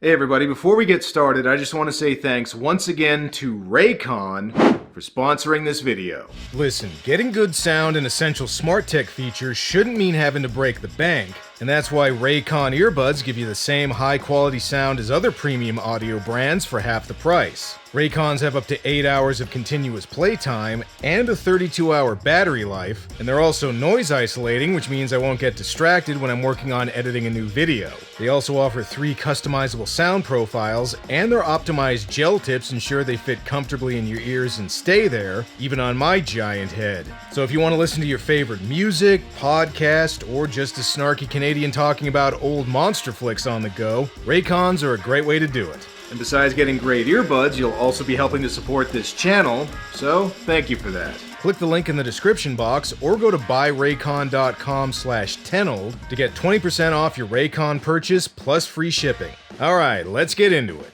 Hey everybody, before we get started, I just want to say thanks once again to Raycon for sponsoring this video. Listen, getting good sound and essential smart tech features shouldn't mean having to break the bank, and that's why Raycon earbuds give you the same high quality sound as other premium audio brands for half the price. Raycons have up to 8 hours of continuous playtime and a 32-hour battery life, and they're also noise isolating, which means I won't get distracted when I'm working on editing a new video. They also offer 3 customizable sound profiles, and their optimized gel tips ensure they fit comfortably in your ears and stay there, even on my giant head. So if you want to listen to your favorite music, podcast, or just a snarky Canadian talking about old monster flicks on the go, Raycons are a great way to do it. And besides getting great earbuds, you'll also be helping to support this channel, so thank you for that. Click the link in the description box or go to buyraycon.com/Tenold to get 20% off your Raycon purchase plus free shipping. Alright, let's get into it.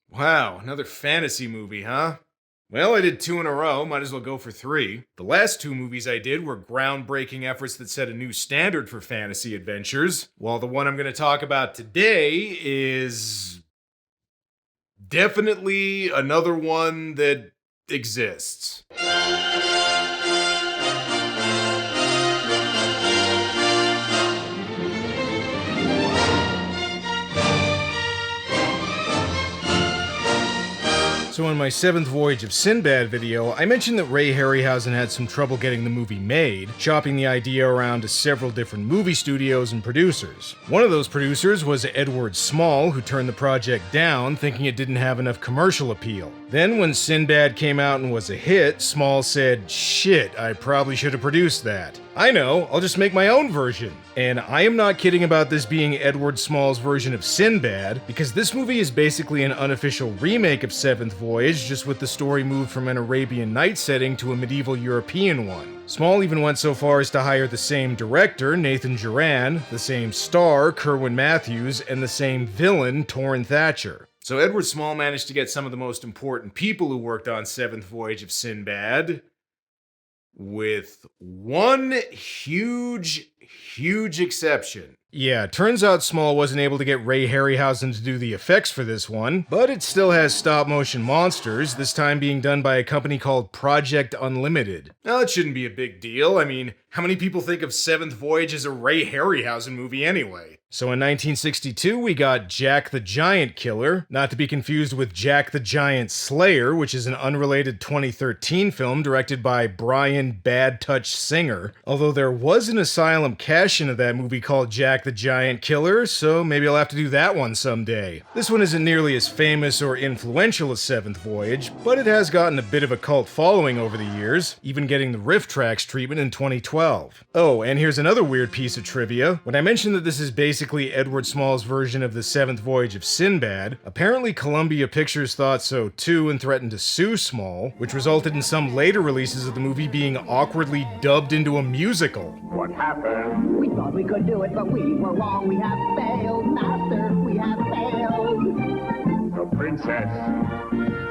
Wow, another fantasy movie, huh? Well, I did 2 in a row, might as well go for 3. The last 2 movies I did were groundbreaking efforts that set a new standard for fantasy adventures, while the one I'm going to talk about today is definitely another one that exists. So in my 7th Voyage of Sinbad video, I mentioned that Ray Harryhausen had some trouble getting the movie made, shopping the idea around to several different movie studios and producers. One of those producers was Edward Small, who turned the project down, thinking it didn't have enough commercial appeal. Then when Sinbad came out and was a hit, Small said, "Shit, I probably should have produced that. I know, I'll just make my own version." And I am not kidding about this being Edward Small's version of Sinbad, because this movie is basically an unofficial remake of 7th Voyage, just with the story moved from an Arabian Nights setting to a medieval European one. Small even went so far as to hire the same director, Nathan Duran, the same star, Kerwin Matthews, and the same villain, Torrin Thatcher. So Edward Small managed to get some of the most important people who worked on 7th Voyage of Sinbad, with one huge exception. Yeah, turns out Small wasn't able to get Ray Harryhausen to do the effects for this one, but it still has stop-motion monsters, this time being done by a company called Project Unlimited. Now, that shouldn't be a big deal. I mean, how many people think of 7th Voyage as a Ray Harryhausen movie anyway? So in 1962, we got Jack the Giant Killer, not to be confused with Jack the Giant Slayer, which is an unrelated 2013 film directed by Brian Bad Touch Singer, although there was an Asylum cash-in of that movie called Jack the Giant Killer, so maybe I'll have to do that one someday. This one isn't nearly as famous or influential as 7th Voyage, but it has gotten a bit of a cult following over the years, even getting the riff tracks treatment in 2012. Oh, and here's another weird piece of trivia. When I mentioned that this is basically Edward Small's version of the 7th Voyage of Sinbad, apparently Columbia Pictures thought so too and threatened to sue Small, which resulted in some later releases of the movie being awkwardly dubbed into a musical. What happened? We thought we could do it, but we were wrong. We have failed, Master. We have failed. The princess.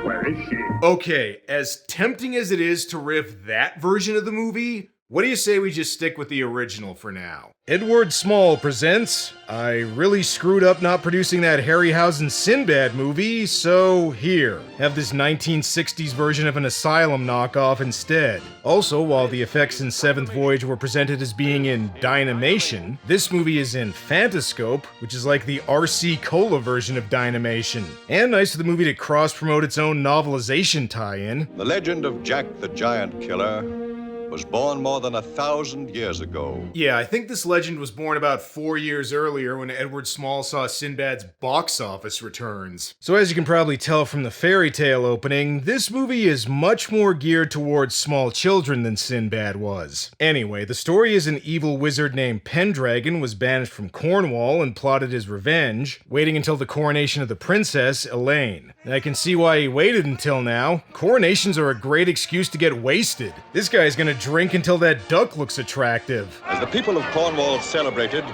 Where is she? Okay, as tempting as it is to riff that version of the movie, what do you say we just stick with the original for now? Edward Small presents, I really screwed up not producing that Harryhausen Sinbad movie, so here, have this 1960s version of an Asylum knockoff instead. Also, while the effects in 7th Voyage were presented as being in Dynamation, this movie is in Fantascope, which is like the RC Cola version of Dynamation. And nice of the movie to cross-promote its own novelization tie-in. The legend of Jack the Giant Killer was born more than 1,000 years ago. Yeah, I think this legend was born about 4 years earlier when Edward Small saw Sinbad's box office returns. So as you can probably tell from the fairy tale opening, this movie is much more geared towards small children than Sinbad was. Anyway, the story is an evil wizard named Pendragon was banished from Cornwall and plotted his revenge, waiting until the coronation of the princess, Elaine. And I can see why he waited until now. Coronations are a great excuse to get wasted. This guy's gonna drink until that duck looks attractive. As the people of Cornwall celebrated,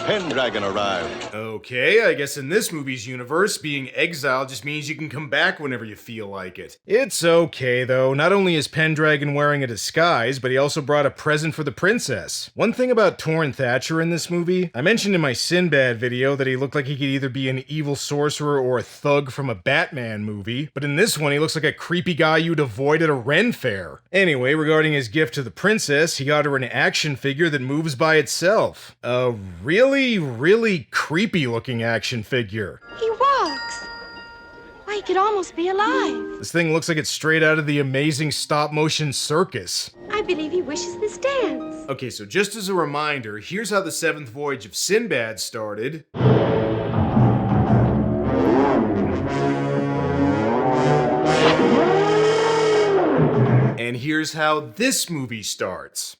Pendragon arrived. Okay, I guess in this movie's universe, being exiled just means you can come back whenever you feel like it. It's okay though, not only is Pendragon wearing a disguise, but he also brought a present for the princess. One thing about Torrin Thatcher in this movie, I mentioned in my Sinbad video that he looked like he could either be an evil sorcerer or a thug from a Batman movie, but in this one he looks like a creepy guy you'd avoid at a Ren fair. Anyway, regarding his gift to the princess, he got her an action figure that moves by itself. A really creepy looking action figure. He walks. Why, he could almost be alive. This thing looks like it's straight out of the amazing stop-motion circus. I believe he wishes this dance. Okay, so just as a reminder, here's how the seventh voyage of Sinbad started. And here's how this movie starts.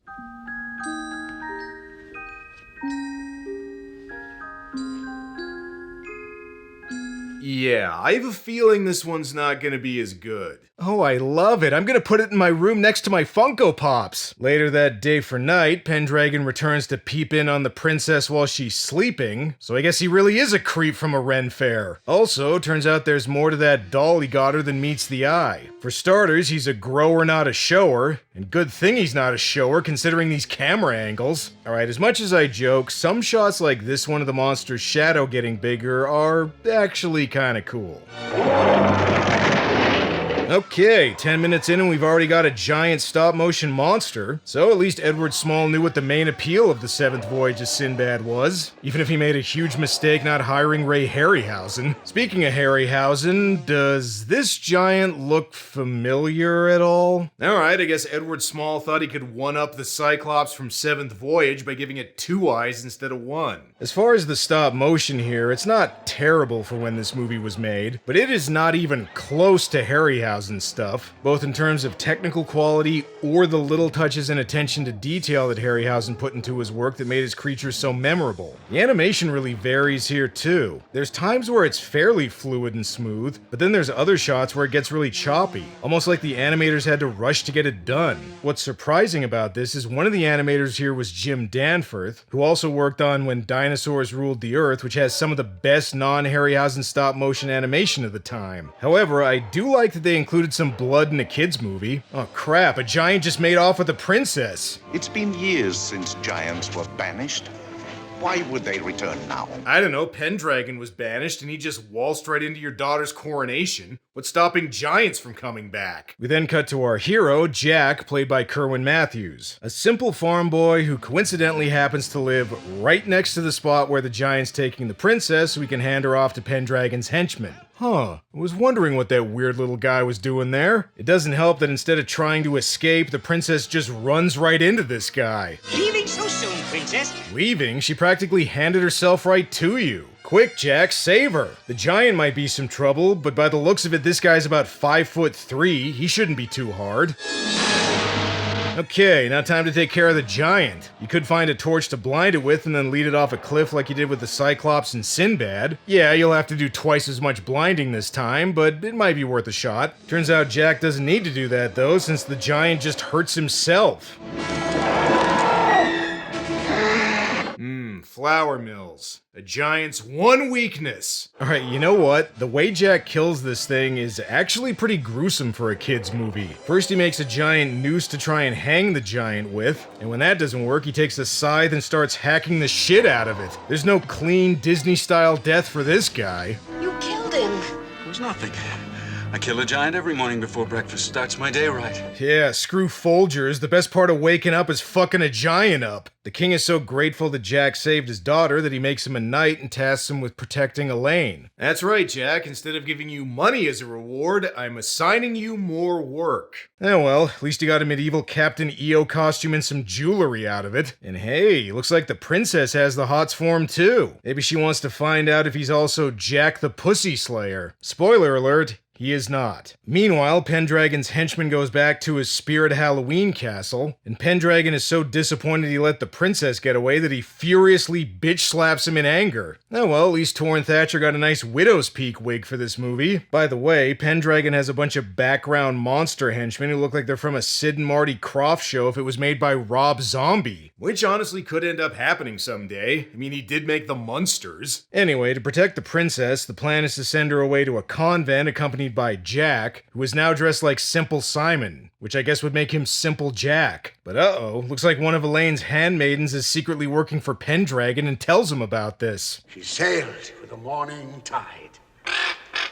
Yeah, I have a feeling this one's not gonna be as good. Oh, I love it. I'm gonna put it in my room next to my Funko Pops. Later that day for night, Pendragon returns to peep in on the princess while she's sleeping, so I guess he really is a creep from a Ren fair. Also, turns out there's more to that doll he got her than meets the eye. For starters, he's a grower, not a shower, and good thing he's not a shower considering these camera angles. Alright, as much as I joke, some shots like this one of the monster's shadow getting bigger are actually kinda cool. Okay, 10 minutes in and we've already got a giant stop-motion monster, so at least Edward Small knew what the main appeal of the seventh voyage of Sinbad was, even if he made a huge mistake not hiring Ray Harryhausen. Speaking of Harryhausen, does this giant look familiar at all? Alright, I guess Edward Small thought he could one-up the Cyclops from Seventh Voyage by giving it 2 eyes instead of 1. As far as the stop-motion here, it's not terrible for when this movie was made, but it is not even close to Harryhausen stuff, both in terms of technical quality or the little touches and attention to detail that Harryhausen put into his work that made his creatures so memorable. The animation really varies here too. There's times where it's fairly fluid and smooth, but then there's other shots where it gets really choppy, almost like the animators had to rush to get it done. What's surprising about this is one of the animators here was Jim Danforth, who also worked on When Dinosaurs Ruled the Earth, which has some of the best non-Harryhausen stop-motion animation of the time. However, I do like that they included some blood in a kid's movie. Oh crap, a giant just made off with a princess. It's been years since giants were banished. Why would they return now? I don't know, Pendragon was banished and he just waltzed right into your daughter's coronation. What's stopping giants from coming back? We then cut to our hero, Jack, played by Kerwin Matthews. A simple farm boy who coincidentally happens to live right next to the spot where the giant's taking the princess so he can hand her off to Pendragon's henchmen. Huh, I was wondering what that weird little guy was doing there. It doesn't help that instead of trying to escape, the princess just runs right into this guy. Leaving so soon, princess? Leaving? She practically handed herself right to you. Quick, Jack, save her! The giant might be some trouble, but by the looks of it, this guy's about 5'3". He shouldn't be too hard. Okay, now time to take care of the giant. You could find a torch to blind it with and then lead it off a cliff like you did with the Cyclops and Sinbad. Yeah, you'll have to do twice as much blinding this time, but it might be worth a shot. Turns out Jack doesn't need to do that though, since the giant just hurts himself. Flour mills. A giant's one weakness. Alright, you know what? The way Jack kills this thing is actually pretty gruesome for a kid's movie. First he makes a giant noose to try and hang the giant with, and when that doesn't work, he takes a scythe and starts hacking the shit out of it. There's no clean Disney-style death for this guy. You killed him. It was nothing. I kill a giant every morning before breakfast. Starts my day right. Yeah, screw Folgers. The best part of waking up is fucking a giant up. The king is so grateful that Jack saved his daughter that he makes him a knight and tasks him with protecting Elaine. That's right, Jack. Instead of giving you money as a reward, I'm assigning you more work. Oh well, at least you got a medieval Captain EO costume and some jewelry out of it. And hey, looks like the princess has the hots for him too. Maybe she wants to find out if he's also Jack the Pussy Slayer. Spoiler alert, He is not. Meanwhile, Pendragon's henchman goes back to his Spirit Halloween castle, and Pendragon is so disappointed he let the princess get away that he furiously bitch slaps him in anger. Oh well, at least Torrin Thatcher got a nice widow's peak wig for this movie. By the way, Pendragon has a bunch of background monster henchmen who look like they're from a Sid and Marty Krofft show if it was made by Rob Zombie. Which honestly could end up happening someday. I mean, he did make the Munsters. Anyway, to protect the princess, the plan is to send her away to a convent accompanied by Jack, who is now dressed like Simple Simon, which I guess would make him Simple Jack. But uh-oh, looks like one of Elaine's handmaidens is secretly working for Pendragon and tells him about this. She sailed with the morning tide.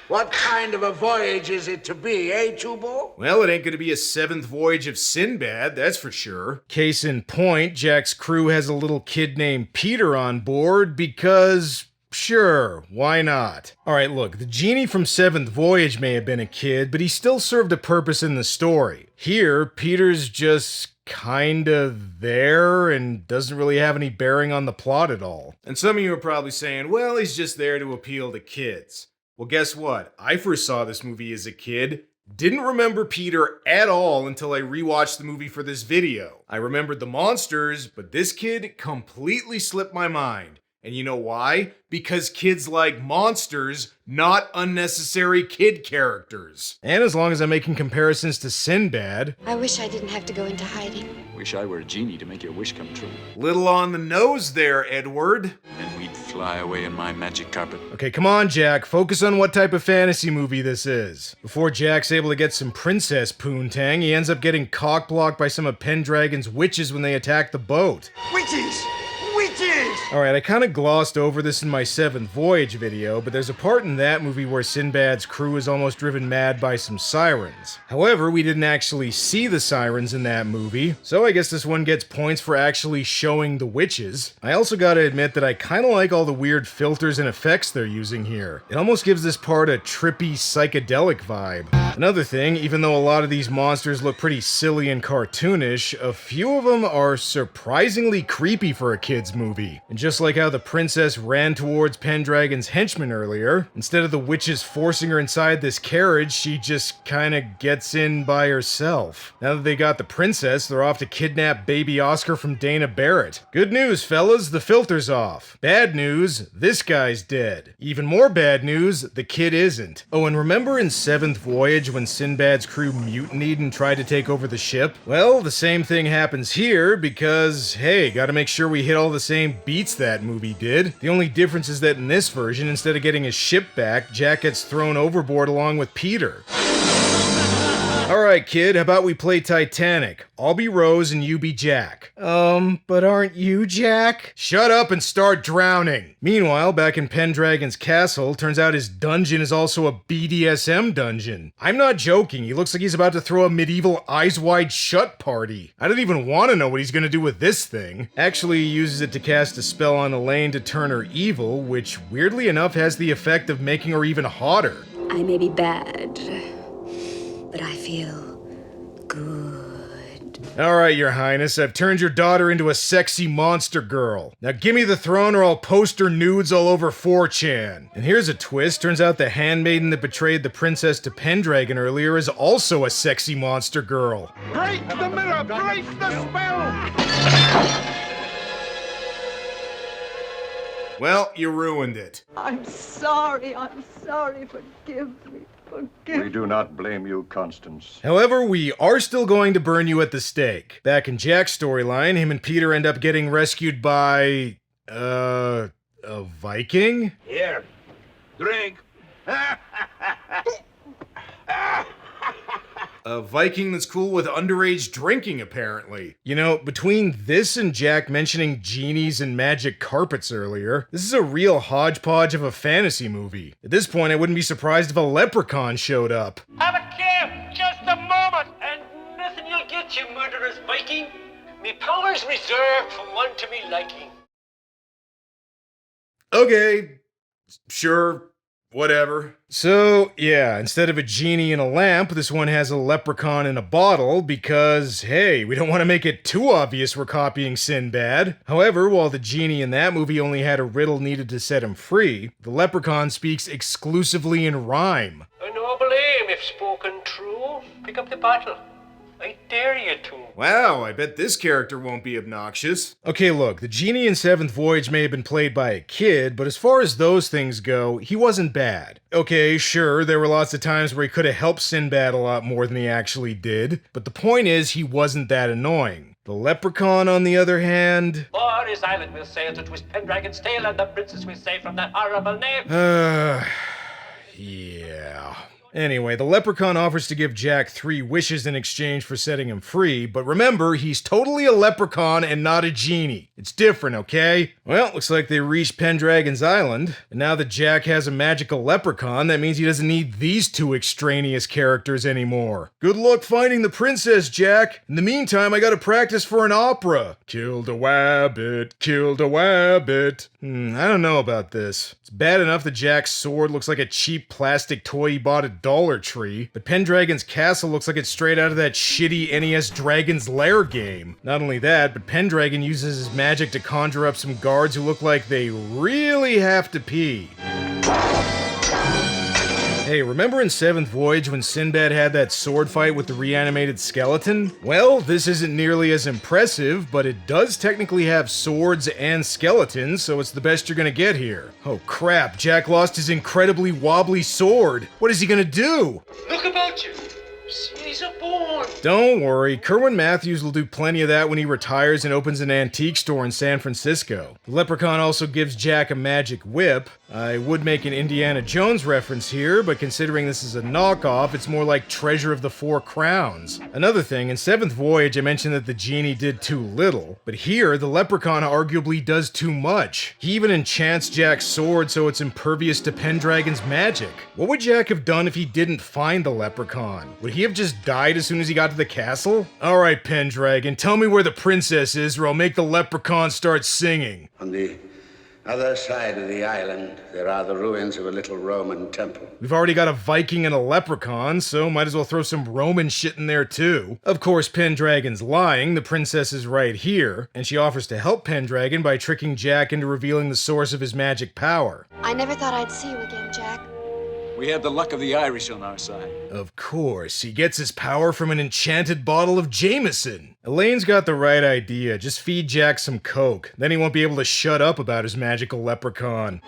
What kind of a voyage is it to be, eh, Tubo? Well, it ain't gonna be a seventh voyage of Sinbad, that's for sure. Case in point, Jack's crew has a little kid named Peter on board because... sure, why not? Alright, look, the genie from Seventh Voyage may have been a kid, but he still served a purpose in the story. Here, Peter's just kinda there and doesn't really have any bearing on the plot at all. And some of you are probably saying, well, he's just there to appeal to kids. Well, guess what? I first saw this movie as a kid, didn't remember Peter at all until I rewatched the movie for this video. I remembered the monsters, but this kid completely slipped my mind. And you know why? Because kids like monsters, not unnecessary kid characters. And as long as I'm making comparisons to Sinbad... I wish I didn't have to go into hiding. Wish I were a genie to make your wish come true. Little on the nose there, Edward. Then we'd fly away in my magic carpet. Okay, come on, Jack. Focus on what type of fantasy movie this is. Before Jack's able to get some princess poontang, he ends up getting cock-blocked by some of Pendragon's witches when they attack the boat. Witches! Witches! Alright, I kinda glossed over this in my Seventh Voyage video, but there's a part in that movie where Sinbad's crew is almost driven mad by some sirens. However, we didn't actually see the sirens in that movie, so I guess this one gets points for actually showing the witches. I also gotta admit that I kinda like all the weird filters and effects they're using here. It almost gives this part a trippy, psychedelic vibe. Another thing, even though a lot of these monsters look pretty silly and cartoonish, a few of them are surprisingly creepy for a kid's movie. And just like how the princess ran towards Pendragon's henchmen earlier, instead of the witches forcing her inside this carriage, she just kinda gets in by herself. Now that they got the princess, they're off to kidnap baby Oscar from Dana Barrett. Good news, fellas, the filter's off. Bad news, this guy's dead. Even more bad news, the kid isn't. Oh, and remember in Seventh Voyage when Sinbad's crew mutinied and tried to take over the ship? Well, the same thing happens here because, hey, gotta make sure we hit all the same beats that movie did. The only difference is that in this version, instead of getting his ship back, Jack gets thrown overboard along with Peter. Alright, kid, how about we play Titanic? I'll be Rose and you be Jack. But aren't you Jack? Shut up and start drowning! Meanwhile, back in Pendragon's castle, turns out his dungeon is also a BDSM dungeon. I'm not joking, he looks like he's about to throw a medieval Eyes Wide Shut party. I don't even want to know what he's gonna do with this thing. Actually, he uses it to cast a spell on Elaine to turn her evil, which weirdly enough has the effect of making her even hotter. I may be bad, but I feel good. Alright, your highness, I've turned your daughter into a sexy monster girl. Now give me the throne or I'll post her nudes all over 4chan. And here's a twist, turns out the handmaiden that betrayed the princess to Pendragon earlier is also a sexy monster girl. Break the mirror! Break the spell! Well, you ruined it. I'm sorry, forgive me. We do not blame you, Constance. However, we are still going to burn you at the stake. Back in Jack's storyline, him and Peter end up getting rescued by... a Viking? Here, drink. A Viking that's cool with underage drinking, apparently. You know, between this and Jack mentioning genies and magic carpets earlier, this is a real hodgepodge of a fantasy movie. At this point, I wouldn't be surprised if a leprechaun showed up. Have a care, just a moment, and nothing you'll get, you murderous Viking. Me power's reserved for one to me liking. Okay, sure. Whatever. So, yeah, instead of a genie in a lamp, this one has a leprechaun in a bottle because, hey, we don't want to make it too obvious we're copying Sinbad. However, while the genie in that movie only had a riddle needed to set him free, the leprechaun speaks exclusively in rhyme. A noble flame if spoken true. Pick up the bottle. I dare you to. Wow, I bet this character won't be obnoxious. Okay, look, the genie in Seventh Voyage may have been played by a kid, but as far as those things go, he wasn't bad. Okay, sure, there were lots of times where he could have helped Sinbad a lot more than he actually did, but the point is, he wasn't that annoying. The leprechaun, on the other hand... For his island will sail to twist Pendragon's tail, and the princess will say from that horrible name... Yeah... Anyway, the leprechaun offers to give Jack 3 wishes in exchange for setting him free, but remember, he's totally a leprechaun and not a genie. It's different, okay? Well, looks like they reached Pendragon's Island, and now that Jack has a magical leprechaun, that means he doesn't need these 2 extraneous characters anymore. Good luck finding the princess, Jack. In the meantime, I gotta practice for an opera. Killed a wabbit, killed a wabbit. I don't know about this. It's bad enough that Jack's sword looks like a cheap plastic toy he bought at Dollar Tree, but Pendragon's castle looks like it's straight out of that shitty NES Dragon's Lair game. Not only that, but Pendragon uses his magic to conjure up some guards who look like they really have to pee. Hey, remember in Seventh Voyage when Sinbad had that sword fight with the reanimated skeleton? Well, this isn't nearly as impressive, but it does technically have swords and skeletons, so it's the best you're gonna get here. Oh crap, Jack lost his incredibly wobbly sword. What is he gonna do? Look about you. He's a born. Don't worry, Kerwin Matthews will do plenty of that when he retires and opens an antique store in San Francisco. The leprechaun also gives Jack a magic whip. I would make an Indiana Jones reference here, but considering this is a knockoff, it's more like Treasure of the Four Crowns. Another thing, in Seventh Voyage I mentioned that the genie did too little, but here the leprechaun arguably does too much. He even enchants Jack's sword so it's impervious to Pendragon's magic. What would Jack have done if he didn't find the leprechaun? Would he have just died as soon as he got to the castle? Alright, Pendragon, tell me where the princess is or I'll make the leprechaun start singing. On the other side of the island, there are the ruins of a little Roman temple. We've already got a Viking and a leprechaun, so might as well throw some Roman shit in there too. Of course, Pendragon's lying, the princess is right here, and she offers to help Pendragon by tricking Jack into revealing the source of his magic power. I never thought I'd see you again, Jack. We have the luck of the Irish on our side. Of course, he gets his power from an enchanted bottle of Jameson. Elaine's got the right idea, just feed Jack some coke. Then he won't be able to shut up about his magical leprechaun.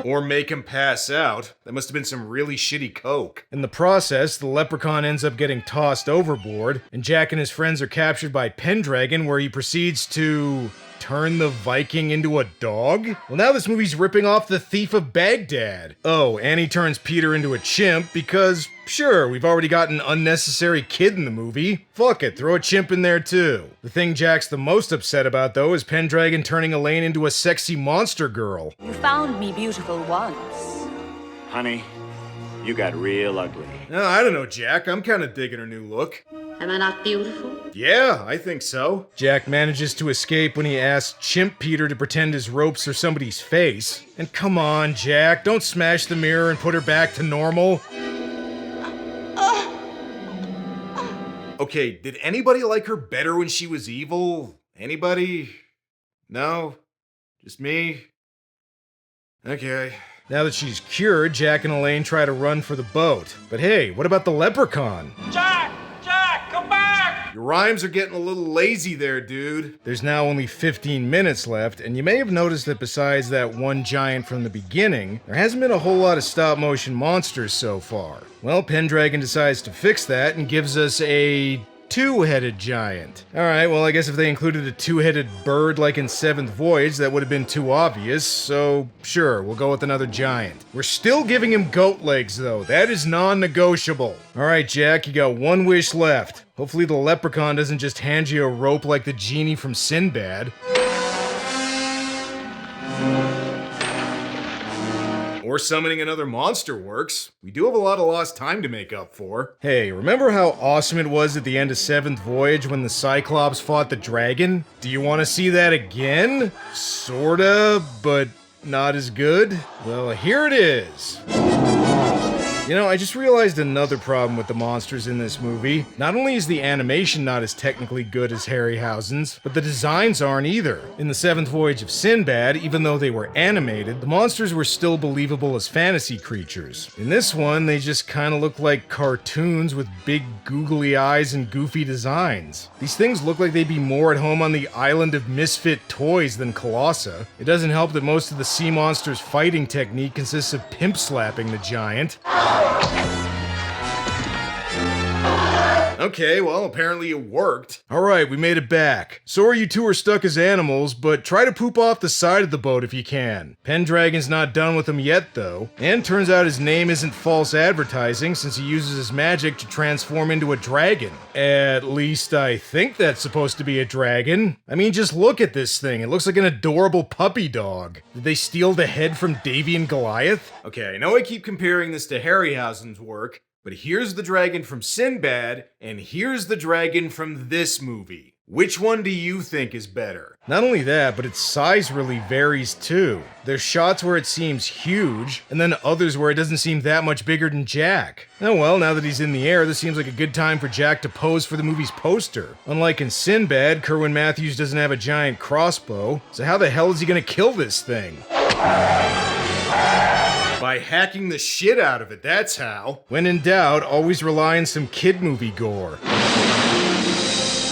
Or make him pass out. That must have been some really shitty coke. In the process, the leprechaun ends up getting tossed overboard, and Jack and his friends are captured by Pendragon, where he proceeds to... turn the Viking into a dog? Well, now this movie's ripping off The Thief of Baghdad. Oh, and he turns Peter into a chimp because, sure, we've already got an unnecessary kid in the movie. Fuck it, throw a chimp in there too. The thing Jack's the most upset about, though, is Pendragon turning Elaine into a sexy monster girl. You found me beautiful once. Honey, you got real ugly. I don't know, Jack. I'm kind of digging her new look. Am I not beautiful? Yeah, I think so. Jack manages to escape when he asks Chimp Peter to pretend his ropes are somebody's face. And come on, Jack, don't smash the mirror and put her back to normal. Okay, did anybody like her better when she was evil? Anybody? No? Just me? Okay. Now that she's cured, Jack and Elaine try to run for the boat. But hey, what about the leprechaun? Jack! Jack, come back! Your rhymes are getting a little lazy there, dude. There's now only 15 minutes left, and you may have noticed that besides that one giant from the beginning, there hasn't been a whole lot of stop-motion monsters so far. Well, Pendragon decides to fix that and gives us a... two-headed giant. Alright, well I guess if they included a two-headed bird like in Seventh Voyage, that would have been too obvious, so sure, we'll go with another giant. We're still giving him goat legs though, that is non-negotiable. Alright Jack, you got one wish left. Hopefully the leprechaun doesn't just hand you a rope like the genie from Sinbad. Or summoning another monster works. We do have a lot of lost time to make up for. Hey, remember how awesome it was at the end of Seventh Voyage when the Cyclops fought the dragon? Do you want to see that again? Sorta, but not as good? Well, here it is. You know, I just realized another problem with the monsters in this movie. Not only is the animation not as technically good as Harryhausen's, but the designs aren't either. In The Seventh Voyage of Sinbad, even though they were animated, the monsters were still believable as fantasy creatures. In this one, they just kinda look like cartoons with big googly eyes and goofy designs. These things look like they'd be more at home on the island of misfit toys than Colossa. It doesn't help that most of the sea monster's fighting technique consists of pimp slapping the giant. Okay, well, apparently it worked. Alright, we made it back. Sorry you two are stuck as animals, but try to poop off the side of the boat if you can. Pendragon's not done with him yet, though. And turns out his name isn't false advertising, since he uses his magic to transform into a dragon. At least I think that's supposed to be a dragon. I mean, just look at this thing. It looks like an adorable puppy dog. Did they steal the head from Davy and Goliath? Okay, I know I keep comparing this to Harryhausen's work, but here's the dragon from Sinbad, and here's the dragon from this movie. Which one do you think is better? Not only that, but its size really varies too. There's shots where it seems huge, and then others where it doesn't seem that much bigger than Jack. Oh well, now that he's in the air, this seems like a good time for Jack to pose for the movie's poster. Unlike in Sinbad, Kerwin Matthews doesn't have a giant crossbow, so how the hell is he gonna kill this thing? By hacking the shit out of it, that's how. When in doubt, always rely on some kid movie gore.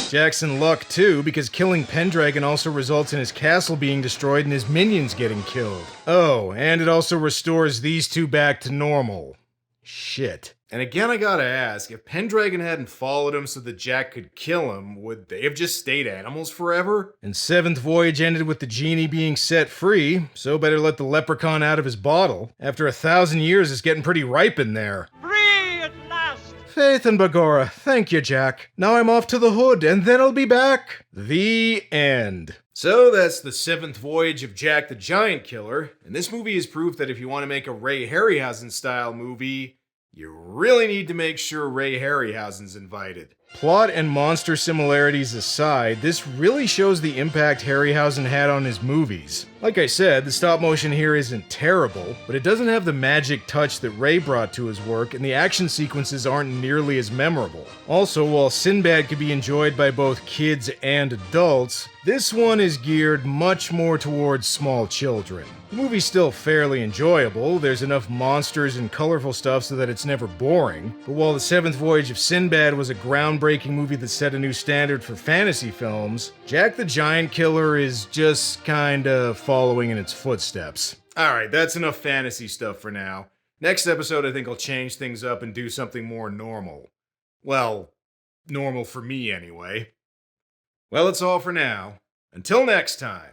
Jack's in luck too, because killing Pendragon also results in his castle being destroyed and his minions getting killed. Oh, and it also restores these two back to normal. Shit. And again, I gotta ask, if Pendragon hadn't followed him so that Jack could kill him, would they have just stayed animals forever? And Seventh Voyage ended with the genie being set free, so better let the leprechaun out of his bottle. After 1,000 years, it's getting pretty ripe in there. Free at last! Faith and Bagora, thank you, Jack. Now I'm off to the hood, and then I'll be back. The end. So that's the Seventh Voyage of Jack the Giant Killer, and this movie is proof that if you want to make a Ray Harryhausen style movie, you really need to make sure Ray Harryhausen's invited. Plot and monster similarities aside, this really shows the impact Harryhausen had on his movies. Like I said, the stop motion here isn't terrible, but it doesn't have the magic touch that Ray brought to his work, and the action sequences aren't nearly as memorable. Also, while Sinbad could be enjoyed by both kids and adults, this one is geared much more towards small children. The movie's still fairly enjoyable, there's enough monsters and colorful stuff so that it's never boring, but while The Seventh Voyage of Sinbad was a groundbreaking movie that set a new standard for fantasy films, Jack the Giant Killer is just kinda following in its footsteps. Alright, that's enough fantasy stuff for now. Next episode I think I'll change things up and do something more normal. Well, normal for me anyway. Well, that's all for now. Until next time.